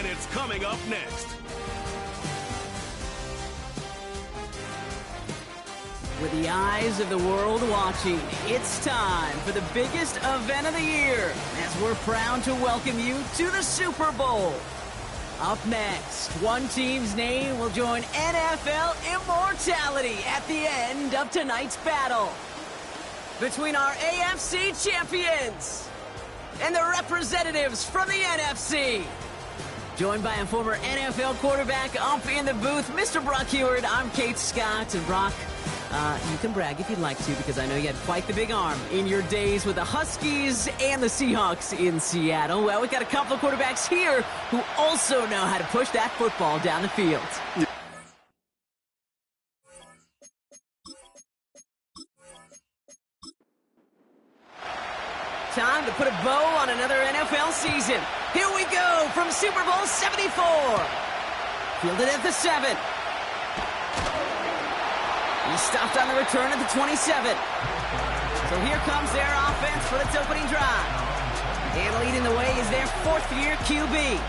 And it's coming up next. With the eyes of the world watching, it's time for the biggest event of the year as we're proud to welcome you to the Super Bowl. Up next, one team's name will join NFL immortality at the end of tonight's battle between our AFC champions and the representatives from the NFC. Joined by a former NFL quarterback up in the booth, Mr. Brock Heward. I'm Kate Scott, and Brock, you can brag if you'd like to, because I know you had quite the big arm in your days with the Huskies and the Seahawks in Seattle. Well, we've got a couple of quarterbacks here who also know how to push that football down the field. Time to put a bow on another NFL season. Here we go from Super Bowl 74. Fielded at the 7. He stopped on the return at the 27. So here comes their offense for its opening drive. And leading the way is their fourth-year QB.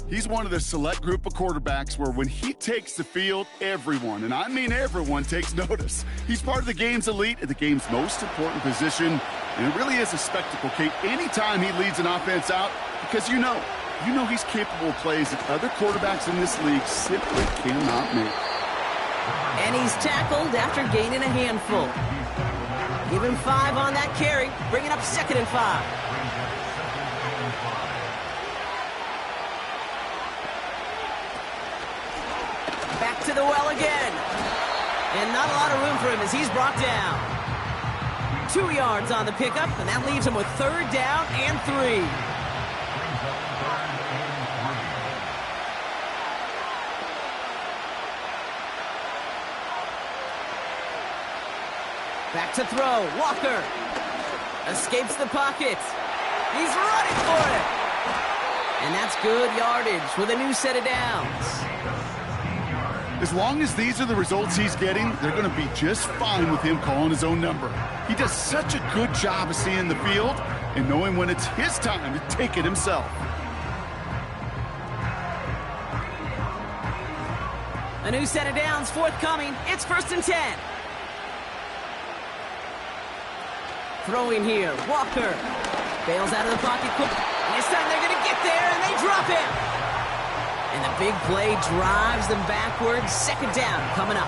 He's one of the select group of quarterbacks where when he takes the field, everyone, and I mean everyone, takes notice. He's part of the game's elite at the game's most important position, and it really is a spectacle, Kate, anytime he leads an offense out, because you know he's capable of plays that other quarterbacks in this league simply cannot make. And he's tackled after gaining a handful. Give him 5 on that carry, bringing up 2nd and 5. Back to the well again. And not a lot of room for him as he's brought down. 2 yards on the pickup, and that leaves him with 3rd down and 3. Back to throw. Walker escapes the pocket. He's running for it. And that's good yardage with a new set of downs. As long as these are the results he's getting, they're going to be just fine with him calling his own number. He does such a good job of seeing the field and knowing when it's his time to take it himself. A new set of downs forthcoming. It's 1st and 10. Throwing here. Walker bails out of the pocket quick. And this time they're going to get there, and they drop him. And the big play drives them backwards. 2nd down coming up.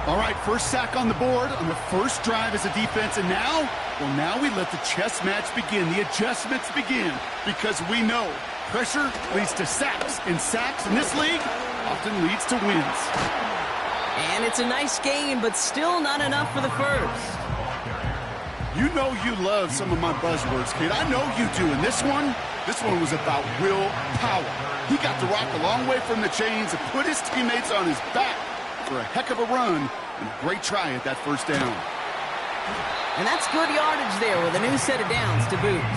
All right, first sack on the board on the first drive as a defense. And now, well, now we let the chess match begin. The adjustments begin, because we know pressure leads to sacks. And sacks in this league often leads to wins. And it's a nice game, but still not enough for the first. You know you love some of my buzzwords, Kate. I know you do. And this one was about willpower. He got the rock a long way from the chains and put his teammates on his back for a heck of a run and a great try at that 1st down. And that's good yardage there with a new set of downs to boot.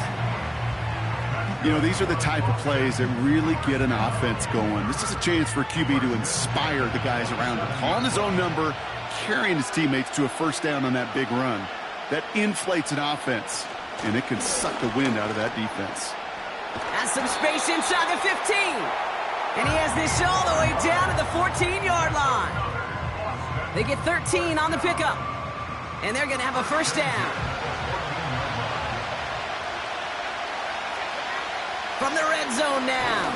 You know, these are the type of plays that really get an offense going. This is a chance for a QB to inspire the guys around him. Calling his own number, carrying his teammates to a 1st down on that big run. That inflates an offense, and it can suck the wind out of that defense. Has some space inside the 15. And he has this all the way down to the 14-yard line. They get 13 on the pickup. And they're going to have a 1st down. From the red zone now.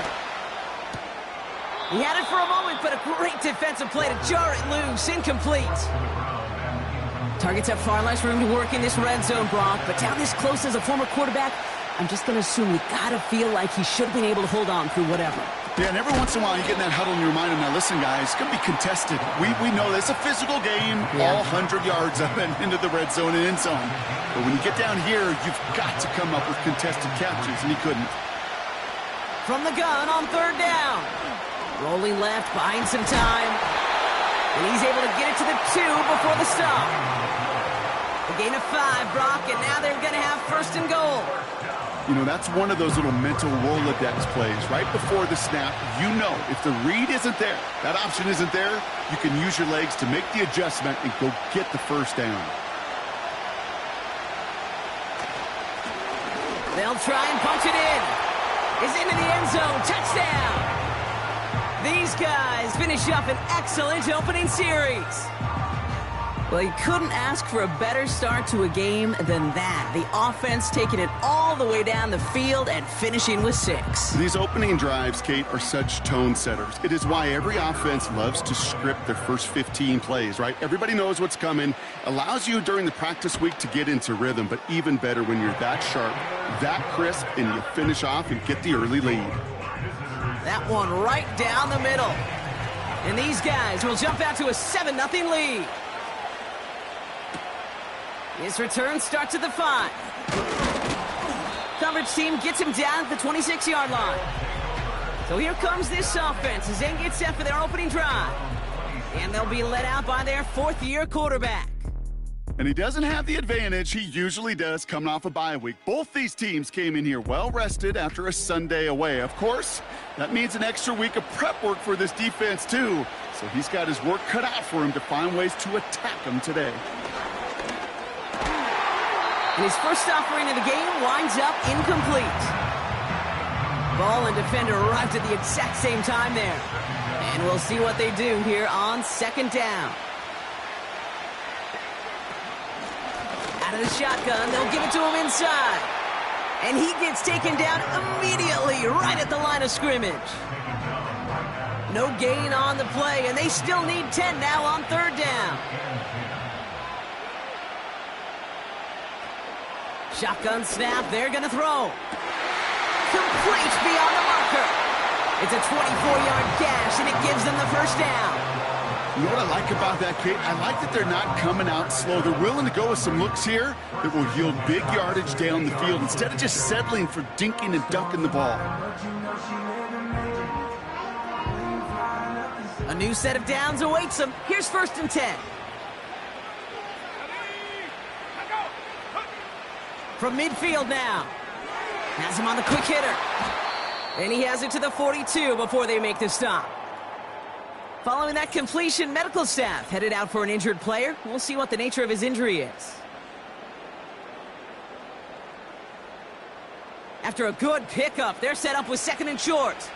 He had it for a moment, but a great defensive play to jar it loose. Incomplete. Targets have far less room to work in this red zone, Brock, but down this close as a former quarterback, I'm just going to assume you got to feel like he should have been able to hold on through whatever. Yeah, and every once in a while you get in that huddle and you remind him, now listen, guys, it's going to be contested. We know it's a physical game, all 100 yards of it into the red zone and end zone. But when you get down here, you've got to come up with contested catches, and he couldn't. From the gun on 3rd down. Rolling left, buying some time. And he's able to get it to the 2 before the stop. A gain of 5, Brock, and now they're going to have 1st and goal. You know, that's one of those little mental Rolodex plays. Right before the snap, you know if the read isn't there, that option isn't there, you can use your legs to make the adjustment and go get the 1st down. They'll try and punch it in. is into the end zone. Touchdown! These guys finish up an excellent opening series. Well, you couldn't ask for a better start to a game than that. The offense taking it all the way down the field and finishing with 6. These opening drives, Kate, are such tone setters. It is why every offense loves to script their first 15 plays, right? Everybody knows what's coming. Allows you during the practice week to get into rhythm, but even better when you're that sharp, that crisp, and you finish off and get the early lead. That one right down the middle. And these guys will jump out to a 7-0 lead. His return starts at the 5. Coverage team gets him down at the 26-yard line. So here comes this offense as they get set for their opening drive. And they'll be led out by their 4th-year quarterback. And he doesn't have the advantage he usually does coming off a bye week. Both these teams came in here well-rested after a Sunday away. Of course, that means an extra week of prep work for this defense, too. So he's got his work cut out for him to find ways to attack them today. And his first offering of the game winds up incomplete. Ball and defender arrived at the exact same time there. And we'll see what they do here on 2nd down. Out of the shotgun, they'll give it to him inside. And he gets taken down immediately right at the line of scrimmage. No gain on the play, and they still need 10 now on 3rd down. Shotgun snap, they're going to throw. Complete beyond the marker. It's a 24-yard gash, and it gives them the first down. You know what I like about that, Kate? I like that they're not coming out slow. They're willing to go with some looks here that will yield big yardage down the field instead of just settling for dinking and dunking the ball. A new set of downs awaits them. Here's 1st and 10. From midfield now. Has him on the quick hitter. And he has it to the 42 before they make the stop. Following that completion, medical staff headed out for an injured player. We'll see what the nature of his injury is. After a good pickup, they're set up with 2nd and short.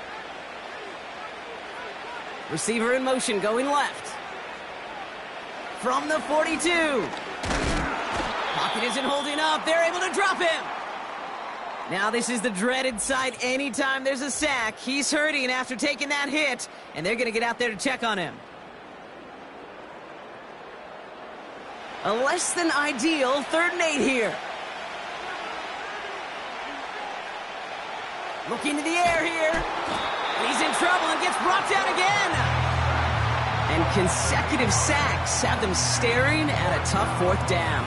Receiver in motion, going left. From the 42. Pocket isn't holding up. They're able to drop him. Now this is the dreaded sight anytime there's a sack. He's hurting after taking that hit, and they're going to get out there to check on him. A less than ideal 3rd and 8 here. Looking to the air here. He's in trouble and gets brought down again. And consecutive sacks have them staring at a tough 4th down.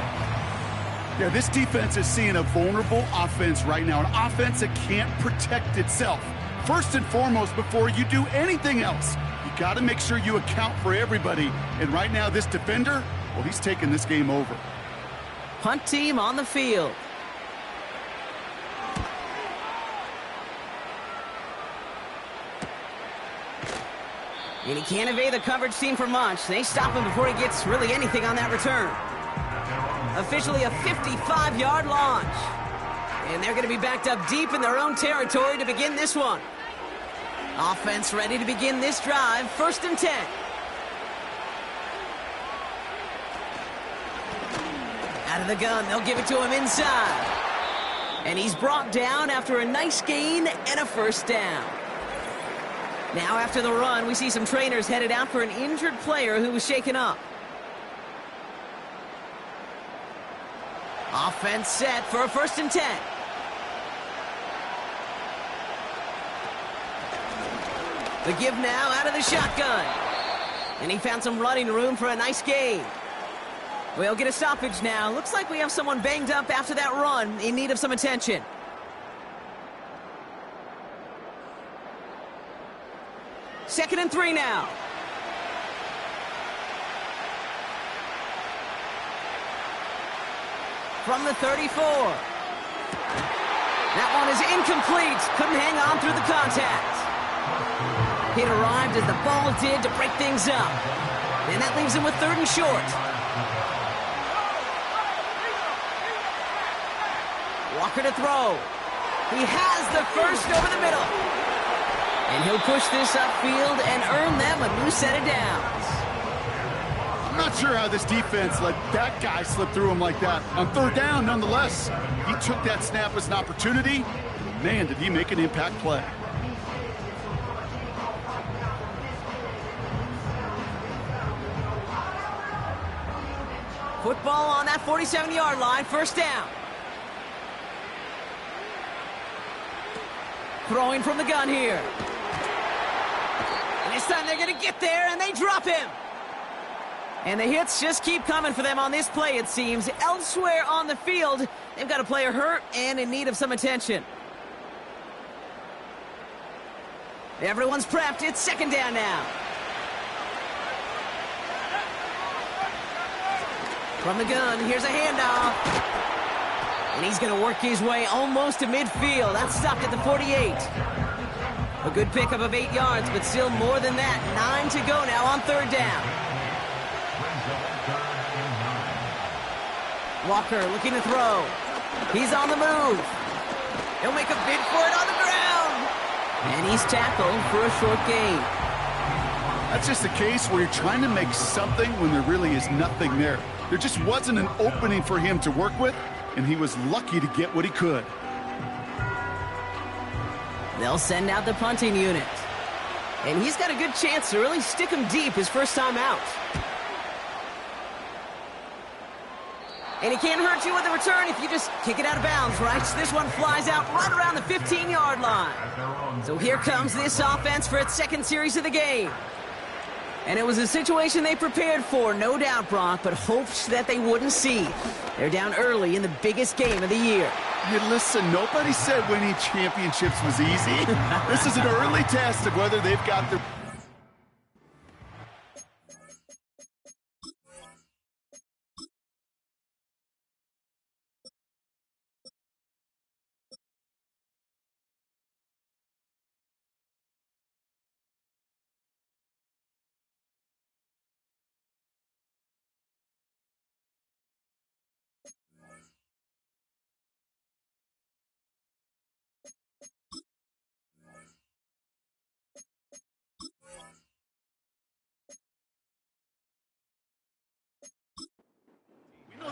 Yeah, this defense is seeing a vulnerable offense right now, an offense that can't protect itself. First and foremost, before you do anything else, you got to make sure you account for everybody. And right now, this defender, well, he's taking this game over. Punt team on the field. And he can't evade the coverage team for much. They stop him before he gets really anything on that return. Officially a 55-yard launch. And they're going to be backed up deep in their own territory to begin this one. Offense ready to begin this drive. 1st and 10. Out of the gun, they'll give it to him inside. And he's brought down after a nice gain and a 1st down. Now after the run, we see some trainers headed out for an injured player who was shaken up. Offense set for a 1st and 10. The give now out of the shotgun. And he found some running room for a nice gain. We'll get a stoppage now. Looks like we have someone banged up after that run in need of some attention. Second and 3 now. From the 34. That one is incomplete. Couldn't hang on through the contact. It arrived as the ball did to break things up. And that leaves him with 3rd and short. Walker to throw. He has the first over the middle. And he'll push this upfield and earn them a new set of downs. I'm not sure how this defense let that guy slip through him like that. On third down, nonetheless, he took that snap as an opportunity. Man, did he make an impact play. Football on that 47-yard line, first down. Throwing from the gun here. And this time they're going to get there, and they drop him. And the hits just keep coming for them on this play, it seems. Elsewhere on the field, they've got a player hurt and in need of some attention. Everyone's prepped. It's second down now. From the gun, here's a handoff. And he's going to work his way almost to midfield. That's stopped at the 48. A good pickup of 8 yards, but still more than that. 9 to go now on third down. Walker looking to throw. He's on the move. He'll make a bid for it on the ground. And he's tackled for a short gain. That's just a case where you're trying to make something when there really is nothing there. There just wasn't an opening for him to work with, and he was lucky to get what he could. They'll send out the punting unit. And he's got a good chance to really stick him deep his first time out. And he can't hurt you with a return if you just kick it out of bounds, right? So this one flies out right around the 15-yard line. So here comes this offense for its second series of the game. And it was a situation they prepared for, no doubt, Brock, but hoped that they wouldn't see. They're down early in the biggest game of the year. Hey, listen, nobody said winning championships was easy. This is an early test of whether they've got their...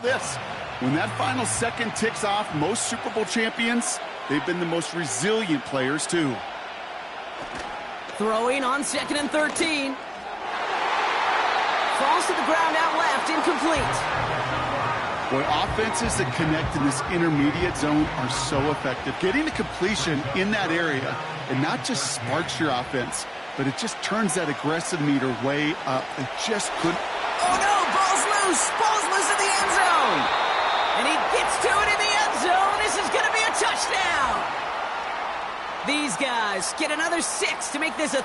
This. When that final second ticks off, most Super Bowl champions, they've been the most resilient players, too. Throwing on 2nd and 13. Falls to the ground out left, incomplete. Boy, offenses that connect in this intermediate zone are so effective. Getting the completion in that area, and not just sparks your offense, but it just turns that aggressive meter way up. They just couldn't... Oh, no! Ball's loose! Ball's loose in the end zone! And he gets to it in the end zone! This is going to be a touchdown! These guys get another 6 to make this a